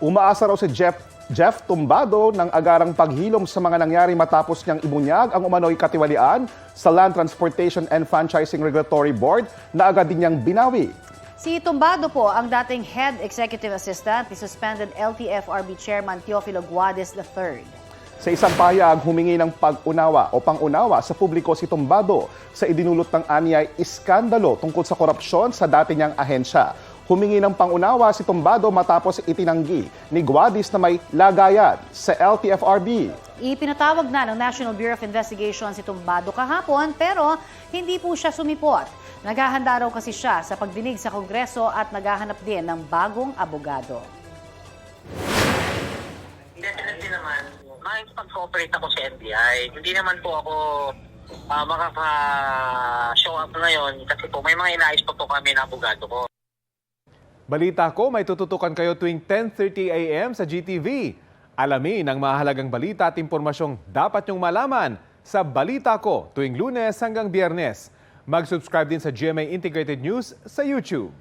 Umaasa raw si Jeff Tumbado ng agarang paghilom sa mga nangyari matapos niyang ibunyag ang umano'y katiwalian sa Land Transportation and Franchising Regulatory Board na agad din niyang binawi. Si Tumbado po ang dating Head Executive Assistant ni suspended LTFRB Chairman Teofilo Guades III. Sa isang pahayag, humingi ng pag-unawa o pang-unawa sa publiko si Tumbado sa idinulot ng anyay iskandalo tungkol sa korupsyon sa dati niyang ahensya. Humingi ng pang-unawa si Tumbado matapos itinanggi ni Guades na may lagayan sa LTFRB. Ipinatawag na ng National Bureau of Investigation si Tumbado kahapon pero hindi po siya sumipot. Naghahanda raw kasi siya sa pagdinig sa Kongreso at naghahanap din ng bagong abogado. Definitely naman, makikipag-cooperate ako sa NBI. Hindi naman po ako makaka-show up ngayon kasi po may mga inaayos pa po kami na abogado ko. Balita ko, may tututukan kayo tuwing 10:30 a.m. sa GTV. Alamin ang mahalagang balita at impormasyong dapat nyong malaman sa Balita Ko tuwing Lunes hanggang Biyernes. Mag-subscribe din sa GMA Integrated News sa YouTube.